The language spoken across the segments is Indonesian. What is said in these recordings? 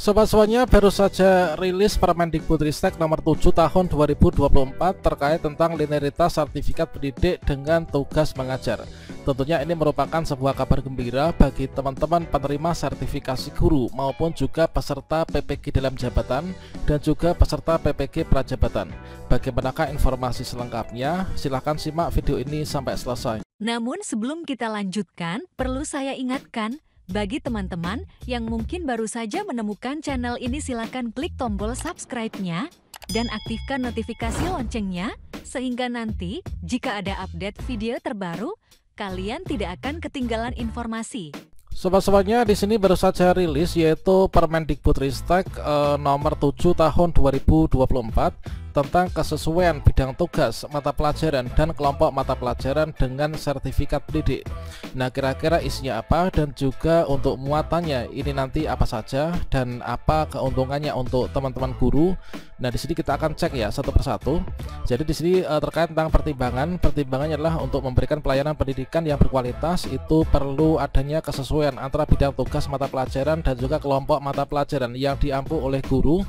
Sobat-sobatnya, baru saja rilis Permendikbudristek nomor 7 tahun 2024 terkait tentang linearitas sertifikat pendidik dengan tugas mengajar. Tentunya ini merupakan sebuah kabar gembira bagi teman-teman penerima sertifikasi guru maupun juga peserta PPG dalam jabatan dan juga peserta PPG prajabatan. Bagaimanakah informasi selengkapnya? Silahkan simak video ini sampai selesai. Namun sebelum kita lanjutkan, perlu saya ingatkan, bagi teman-teman yang mungkin baru saja menemukan channel ini, silakan klik tombol subscribe-nya dan aktifkan notifikasi loncengnya sehingga nanti jika ada update video terbaru, kalian tidak akan ketinggalan informasi. Sobat-sobatnya, di sini baru saja rilis yaitu Permendikbudristek nomor 7 tahun 2024 tentang kesesuaian bidang tugas, mata pelajaran, dan kelompok mata pelajaran dengan sertifikat pendidik. Nah, kira-kira isinya apa dan juga untuk muatannya ini nanti apa saja dan apa keuntungannya untuk teman-teman guru. Nah, di sini kita akan cek ya satu persatu. Jadi di sini terkait tentang pertimbangannya adalah untuk memberikan pelayanan pendidikan yang berkualitas, itu perlu adanya kesesuaian antara bidang tugas mata pelajaran dan juga kelompok mata pelajaran yang diampu oleh guru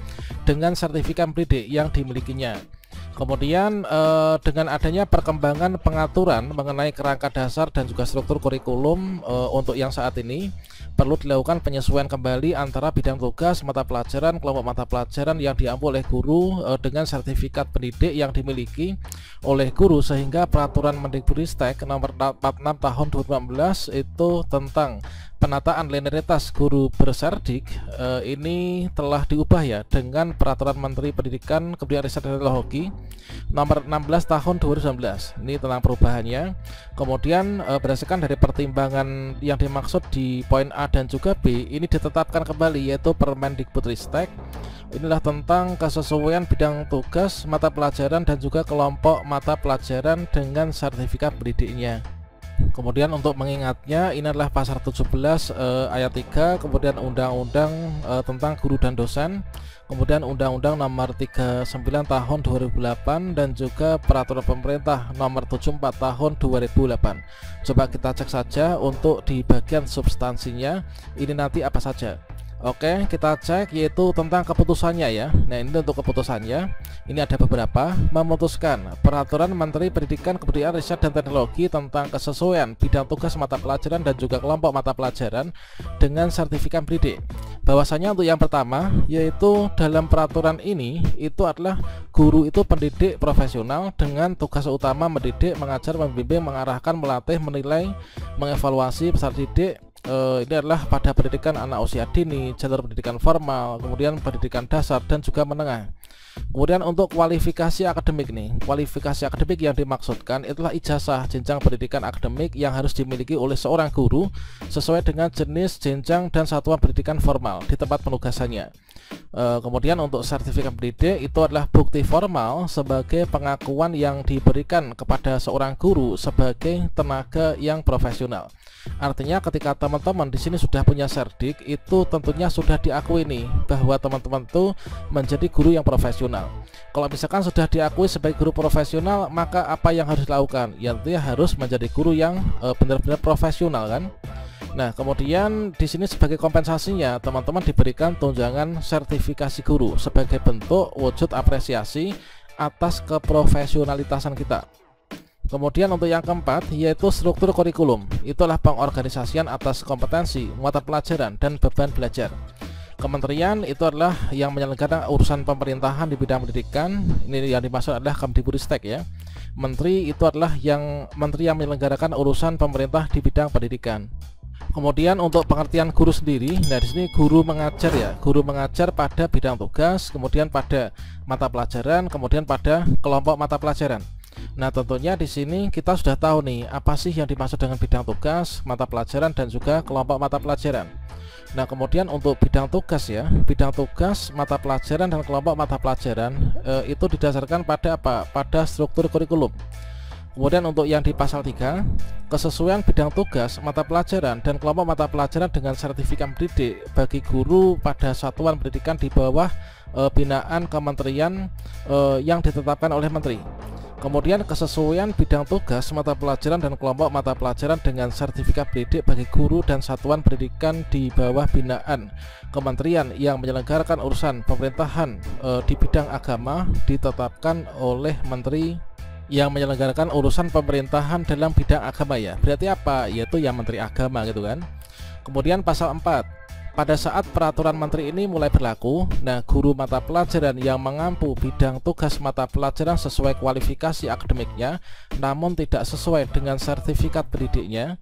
dengan sertifikat pendidik yang dimilikinya. Kemudian dengan adanya perkembangan pengaturan mengenai kerangka dasar dan juga struktur kurikulum untuk yang saat ini perlu dilakukan penyesuaian kembali antara bidang tugas mata pelajaran, kelompok mata pelajaran yang diampu oleh guru dengan sertifikat pendidik yang dimiliki oleh guru, sehingga peraturan Mendikbudristek nomor 46 tahun 2019 itu tentang penataan linearitas guru berserdik ini telah diubah ya dengan peraturan Menteri Pendidikan, Kebudayaan, Riset dan Teknologi nomor 16 tahun 2019. Ini tentang perubahannya. Kemudian berdasarkan dari pertimbangan yang dimaksud di poin A dan juga B, ini ditetapkan kembali yaitu Permendikbudristek. Inilah tentang kesesuaian bidang tugas, mata pelajaran dan juga kelompok mata pelajaran dengan sertifikat pendidiknya. Kemudian untuk mengingatnya, ini adalah pasal 17 ayat 3, kemudian undang-undang tentang guru dan dosen, kemudian undang-undang nomor 39 tahun 2008 dan juga peraturan pemerintah nomor 74 tahun 2008. Coba kita cek saja untuk di bagian substansinya ini nanti apa saja. Oke, kita cek yaitu tentang keputusannya ya. Nah, ini untuk keputusannya. Ini ada beberapa. Memutuskan peraturan Menteri Pendidikan, Kebudayaan, Riset dan Teknologi tentang kesesuaian bidang tugas mata pelajaran dan juga kelompok mata pelajaran dengan sertifikat pendidik. Bahwasanya untuk yang pertama yaitu dalam peraturan ini itu adalah guru itu pendidik profesional dengan tugas utama mendidik, mengajar, membimbing, mengarahkan, melatih, menilai, mengevaluasi peserta didik. Ini adalah pada pendidikan anak usia dini, jalur pendidikan formal, kemudian pendidikan dasar dan juga menengah. Kemudian untuk kualifikasi akademik nih, kualifikasi akademik yang dimaksudkan itulah ijazah jenjang pendidikan akademik yang harus dimiliki oleh seorang guru sesuai dengan jenis, jenjang, dan satuan pendidikan formal di tempat penugasannya. Kemudian untuk sertifikat pendidik itu adalah bukti formal sebagai pengakuan yang diberikan kepada seorang guru sebagai tenaga yang profesional. Artinya ketika teman-teman di sini sudah punya serdik, itu tentunya sudah diakui nih bahwa teman-teman itu menjadi guru yang profesional. Kalau misalkan sudah diakui sebagai guru profesional, maka apa yang harus dilakukan? Ya tentunya harus menjadi guru yang benar-benar profesional kan. Nah, kemudian di sini sebagai kompensasinya teman-teman diberikan tunjangan sertifikasi guru sebagai bentuk wujud apresiasi atas keprofesionalitasan kita. Kemudian untuk yang keempat yaitu struktur kurikulum. Itulah pengorganisasian atas kompetensi, mata pelajaran, dan beban belajar. Kementerian itu adalah yang menyelenggarakan urusan pemerintahan di bidang pendidikan. Ini yang dimaksud adalah Kemdikbudristek ya. Menteri itu adalah menteri yang menyelenggarakan urusan pemerintah di bidang pendidikan. Kemudian untuk pengertian guru sendiri, nah di sini guru mengajar ya, guru mengajar pada bidang tugas, kemudian pada mata pelajaran, kemudian pada kelompok mata pelajaran. Nah, tentunya di sini kita sudah tahu nih apa sih yang dimaksud dengan bidang tugas, mata pelajaran dan juga kelompok mata pelajaran. Nah, kemudian untuk bidang tugas ya, bidang tugas, mata pelajaran dan kelompok mata pelajaran itu didasarkan pada apa? Pada struktur kurikulum. Kemudian untuk yang di pasal 3, kesesuaian bidang tugas, mata pelajaran, dan kelompok mata pelajaran dengan sertifikat pendidik bagi guru pada satuan pendidikan di bawah binaan kementerian yang ditetapkan oleh menteri. Kemudian kesesuaian bidang tugas mata pelajaran dan kelompok mata pelajaran dengan sertifikat pendidik bagi guru dan satuan pendidikan di bawah binaan kementerian yang menyelenggarakan urusan pemerintahan di bidang agama ditetapkan oleh menteri yang menyelenggarakan urusan pemerintahan dalam bidang agama ya. Berarti apa? Yaitu yang menteri agama gitu kan. Kemudian pasal 4. Pada saat peraturan menteri ini mulai berlaku, nah guru mata pelajaran yang mengampu bidang tugas mata pelajaran sesuai kualifikasi akademiknya namun tidak sesuai dengan sertifikat pendidiknya.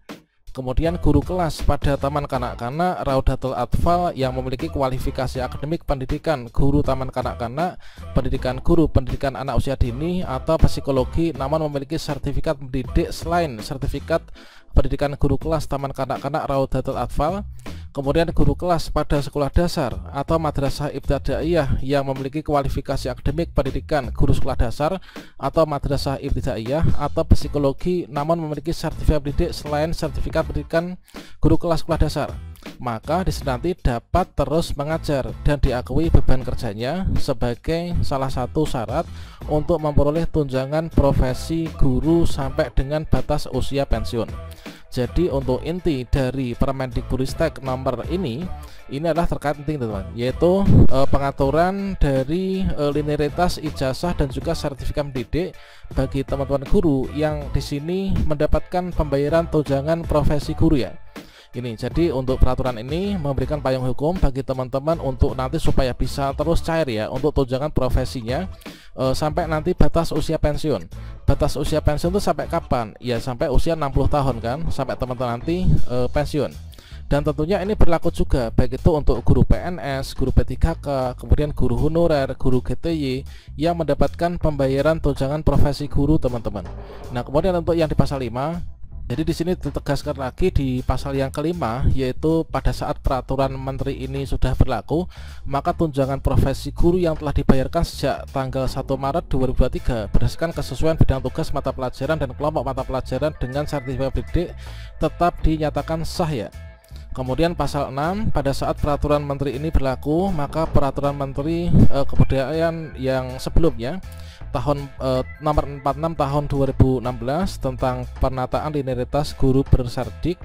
Kemudian guru kelas pada taman kanak-kanak Raudatul Atfal yang memiliki kualifikasi akademik pendidikan guru taman kanak-kanak, pendidikan guru, pendidikan anak usia dini atau psikologi namun memiliki sertifikat pendidik selain sertifikat pendidikan guru kelas taman kanak-kanak Raudatul Atfal. Kemudian guru kelas pada sekolah dasar atau madrasah ibtidaiyah yang memiliki kualifikasi akademik pendidikan guru sekolah dasar atau madrasah ibtidaiyah atau psikologi namun memiliki sertifikat pendidik selain sertifikat pendidikan guru kelas sekolah dasar, maka nanti dapat terus mengajar dan diakui beban kerjanya sebagai salah satu syarat untuk memperoleh tunjangan profesi guru sampai dengan batas usia pensiun. Jadi untuk inti dari Permendikbudristek nomor ini adalah terkait penting teman-teman, yaitu pengaturan dari linearitas ijazah dan juga sertifikat pendidik bagi teman-teman guru yang di sini mendapatkan pembayaran tunjangan profesi guru ya. Ini jadi untuk peraturan ini memberikan payung hukum bagi teman-teman untuk nanti supaya bisa terus cair ya untuk tunjangan profesinya sampai nanti batas usia pensiun. Batas usia pensiun itu sampai kapan? Ya sampai usia 60 tahun kan, sampai teman-teman nanti pensiun. Dan tentunya ini berlaku juga baik itu untuk guru PNS, guru P3K, kemudian guru honorer, guru GTY yang mendapatkan pembayaran tunjangan profesi guru teman-teman. Nah, kemudian untuk yang di pasal 5, jadi di sini ditegaskan lagi di pasal yang kelima, yaitu pada saat peraturan menteri ini sudah berlaku, maka tunjangan profesi guru yang telah dibayarkan sejak tanggal 1 Maret 2023 berdasarkan kesesuaian bidang tugas mata pelajaran dan kelompok mata pelajaran dengan sertifikat pendidik tetap dinyatakan sah ya. Kemudian pasal 6, pada saat peraturan menteri ini berlaku, maka peraturan menteri kebudayaan yang sebelumnya nomor 46 tahun 2016 tentang penataan linearitas guru berserdik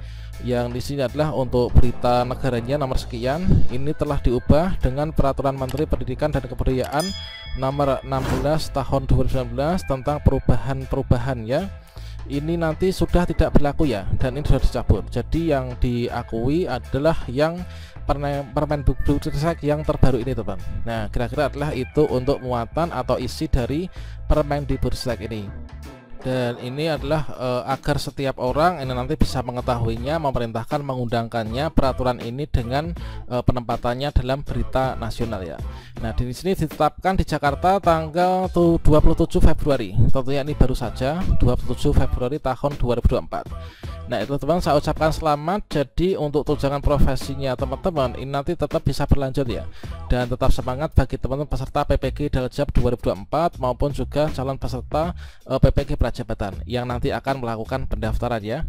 yang di sini adalah untuk berita negaranya nomor sekian, ini telah diubah dengan peraturan Menteri Pendidikan dan Kebudayaan nomor 16 tahun 2019 tentang perubahan-perubahan ya. Ini nanti sudah tidak berlaku ya, dan ini sudah dicabut. Jadi yang diakui adalah yang Permendikbudristek yang terbaru ini teman. Nah kira-kira adalah itu untuk muatan atau isi dari Permendikbudristek ini. Dan ini adalah agar setiap orang ini nanti bisa mengetahuinya, memerintahkan mengundangkannya peraturan ini dengan penempatannya dalam berita nasional ya. Nah di sini ditetapkan di Jakarta tanggal 27 Februari. Tentunya ini baru saja 27 Februari tahun 2024. Nah itu teman, saya ucapkan selamat. Jadi untuk tunjangan profesinya teman-teman ini nanti tetap bisa berlanjut ya. Dan tetap semangat bagi teman-teman peserta PPG Daljab 2024 maupun juga calon peserta PPG Prajabatan yang nanti akan melakukan pendaftaran ya.